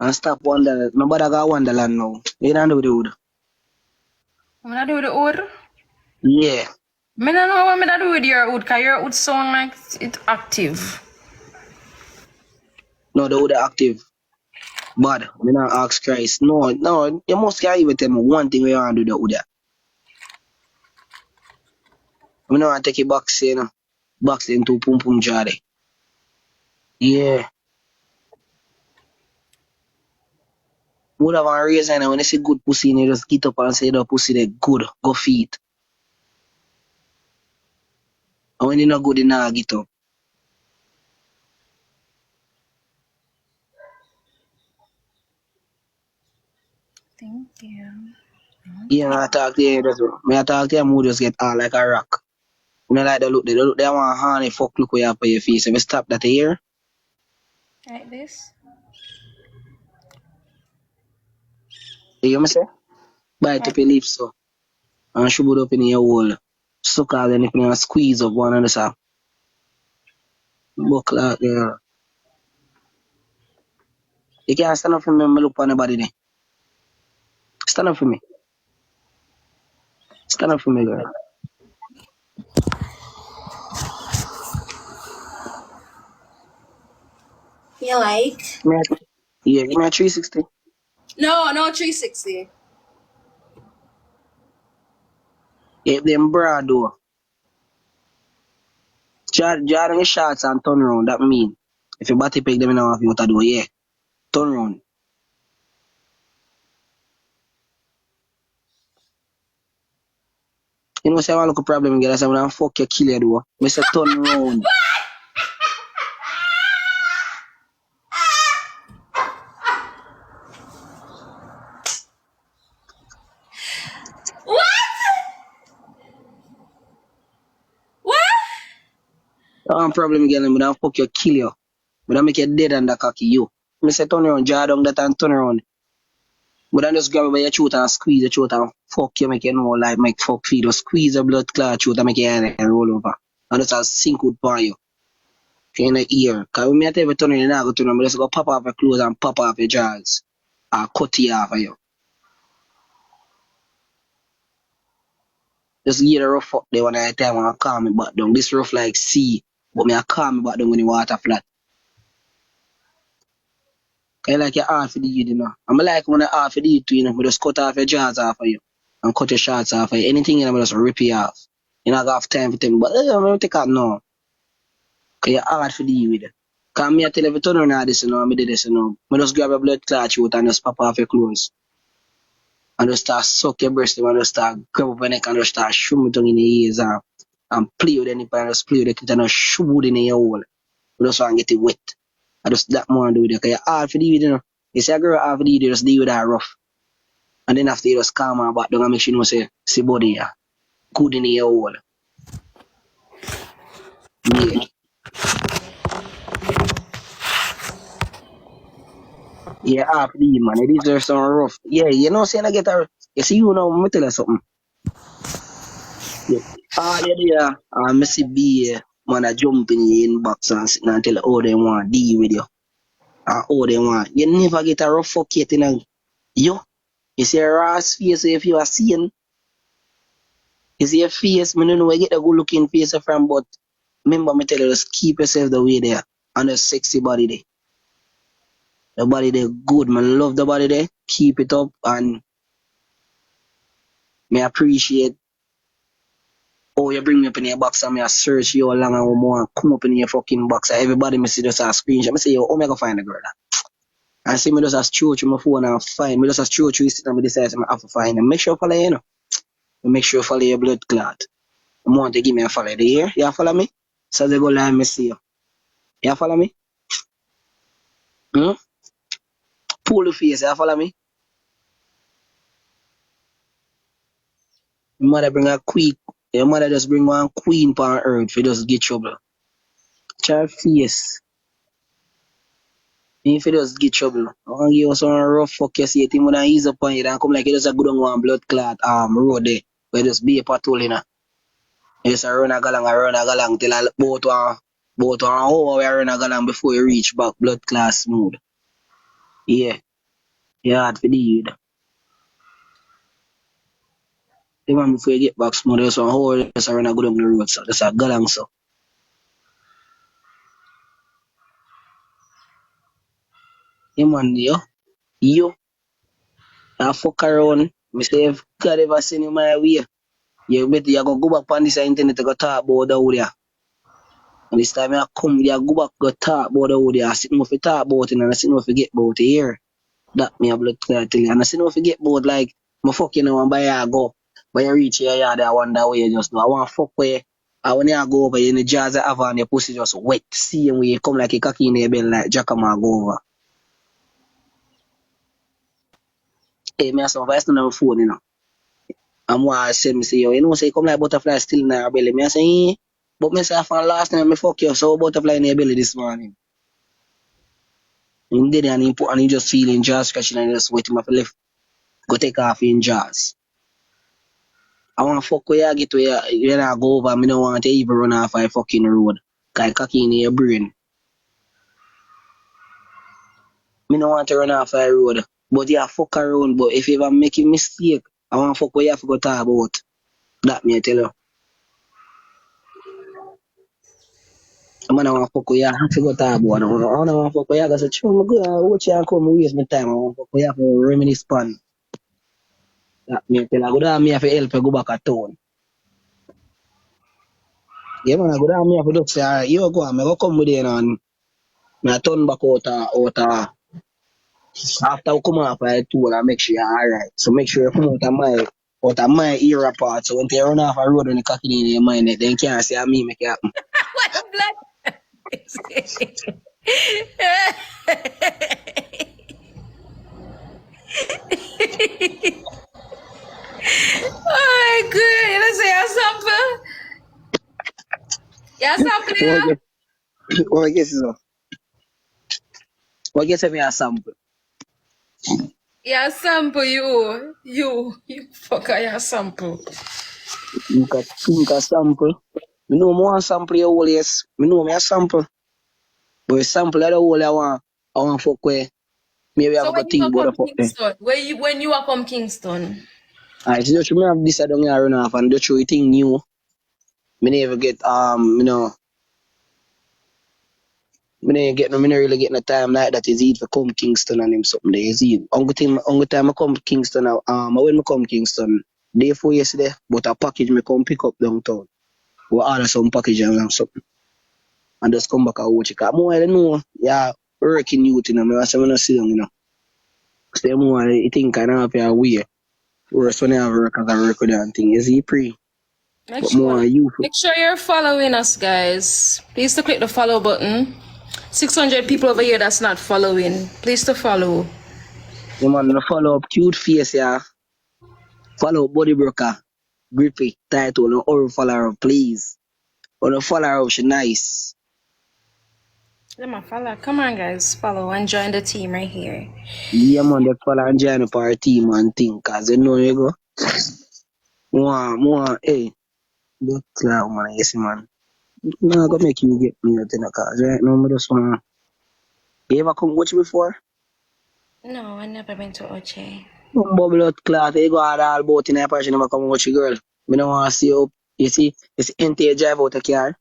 And stop Wonderland. Nobody got Wonderland now. You don't do the wood. I'm not do with the wood. Yeah. I don't know what I do with your wood, because your wood sound like it's active. No, the wood active. But me not ask Christ. No, you must carry with them one thing we want to do the wood. I don't want to take a box, you know. Box into pum pum jar. Yeah. Would have a reason when you see good pussy, you just get up and say the pussy they good. Go feed. And when you not good, you not get up. Thank you. Yeah, I talk to you, I talk to you, mood just get all like a rock. You know, like the look they want honey fuck look where you have for your face. If you stop that here, Like this? you hear me say? Bite up your lips so. And shove it up in your hole. Suck all anything and squeeze up one and the side. Buck like, yeah. You can't stand up for me and look on the body there. Stand up for me. Stand up for me, girl. You like? Yeah, give me a 360. No, 360. Yeah, them broad though. Jar on your shots and turn around, that mean. If your body pick them in half, you what to do, yeah. Turn around. You know, say I want to look a problem, girl. I say, when I fuck you, kill you, though. I say, turn around. What? What? I want problem, girl. When I fuck you, kill you. When I make you dead and the cocky, you. I say, turn around, jar down that and turn around. But then just grab it by your throat and squeeze your throat and fuck you, make you know, like, make fuck feed. Just squeeze the blood clot throat and make your head and roll over. And just sink out by you. In the ear. Because when I tell you to turn around, you're not going to turn around. Just go pop off your clothes and pop off your jaws. And cut you off of you. Just get a rough fuck there one at a time when I calm me back down. This rough like sea, but me I calm me back down when the water flat. I like your heart for the heat, you know. I'm like when I heart for the heat too, you know, I just cut off your jaws off of you. And cut your shots off of you. Anything you know, I just rip you off. You know, I have time for them, but I'm going to take out now. Because you're hard for the heat with it. Because me I tell you, if you turn around this, you know, I do this, you know. I just grab a blood clot shoot and just pop off your clothes. And just start suck your breast and just start grab up your neck and just start shoot me tongue in your ears and play with the nipple and just play with the clit and just shoot it in your hole. I just want to get it wet. I just that more do with it. Because you're hard for the heat, you know. You see a girl hard for the heat, you just deal with that rough. And then after you just calm her back down and make sure you know say, see body here. Good in your hole. Yeah. Yeah, hard for the heat, man. It deserves some rough. Yeah, you know saying I get her. You see you know, let me tell you something. Yeah. All you do, I see be man I jump in your inbox and sit and tell you how they want deal with you. And how they want. You never get a rough fuck yet in a you. You see a raw face if you are seeing. You see a face, I don't know where you get a good looking face from, but remember me tell you just keep yourself the way there. And a sexy body there. The body there good, man. Love the body there. Keep it up and me appreciate oh, you bring me up in your box and me I search you how long and more come up in your fucking box. And everybody me see just a screenshot. Me say, yo, how me I go find the girl? And see me just a throw through my phone and find me just a throw through sit and me decide I have to find them. Make sure you follow you know. Make sure you follow your blood clot. You want to give me a follow. Do you hear? You follow me? So they go live me see you. You follow me? Hmm? Pull the face, you follow me? Your mother bring a queen. Your mother just bring one queen on earth for just get trouble. Child face. If you just get trouble, I want to give you some rough fuck you see it, him when ease up on you, then come like you just a good on one blood clot road there, where just be a patrol, you know. You just a run a galang till I both one hour we run a galang before you reach back blood class smooth. Yeah. Yeah, hard for the youth. Even before you get back smooth, there's one whole just around a go down the road, so that's a galang so. Yeah, man, yo, I fuck around. Me say if God ever send you my way, you better you go back on this internet to go talk about the wood there. And this time I come, you go back go talk about the wood there. I sit no fi talk about it and I sit no forget about it here. That me a blood clear tell you. And I sit no forget about like my fuck you know and buy you go. But you reach here, yard, I wonder where you just know. I want fuck where I when you go over in the jazz I have on your pussy just wet. See when you come like a cocky in your belly like Jacama go over. Hey, me have some voice on my phone, you know. And what I say, me say, yo, you know, say, come like butterfly still in your belly. Me I say, eh. But me say, I found last time, me fuck you, so butterfly in your belly this morning. And then and he put, and he just feeling jaws scratching and he just wait him up left. Go take off in jaws. I want to fuck where you get where you not go over. Me don't want to even run off a fucking road. Cause cocky in your brain. Me don't want to run off a road. But yeah, fuck around. But if you ever make a mistake, I want to fuck where you have to go talk about. That me I tell you. Man, I want to fuck with you. I have to go talk about it. I don't want to fuck with you. I say, sure, I'm good. I watch you and come and waste my time. I want to fuck with you for reminisce pan. That me tell you. Go down, me have to help you go back at town. Yeah, man, I go down, me have to look, say, alright, you go on, me go come with you and me I turn back after we come off the tour and make sure you're alright. So make sure you come out of my era part. So when you run off a road and you cocky in your mind, then you can't say, me make it happen. What a blood. Oh, good. You know, say a sample. Yeah, sample, yeah. What guess is what guess if you a sample? Yeah, sample, you fucker, yeah, sample. Think a sample. Me know more sample your whole yes. Me know me a sample. But a sample of the whole I want fuck where maybe I So have to when you think are about the come fuck there. Kingston, when you are come Kingston, Alright, so just me have this I don't run off and just show thing new. Me never get me never really get no time like that is it for come Kingston and him something there is it. Only time I come Kingston when me come Kingston day 4 yesterday, but a package me come pick up downtown. We order some package and something. And just come back and watch it. Cause more I know, yeah, working youth, you know, me say me not sit down, you know. Cause they more I think I know a way. Worse when I have work as I work with that thing. Is he pre? make But more sure youth. make sure you're following us, guys. Please to click the follow button. 600 people over here that's not following. Please to follow. You man, follow up cute face, yeah. Follow up body broker. Grippy, title, no or follow her, please. Or no follow her, she nice. Let me follow. Come on, guys, follow and join the team right here. Yeah man, they follow and join up our team and thing. Cause you know you go. Hey. Look like man, yes man. No, I go make you get me out in the cause right now, I just wanna. You ever come watch before? No, I never been to Oche. Bubble out cloth, you go out all about in a person never come watch your girl. Me don't wanna see you. You see NTA drive out a car.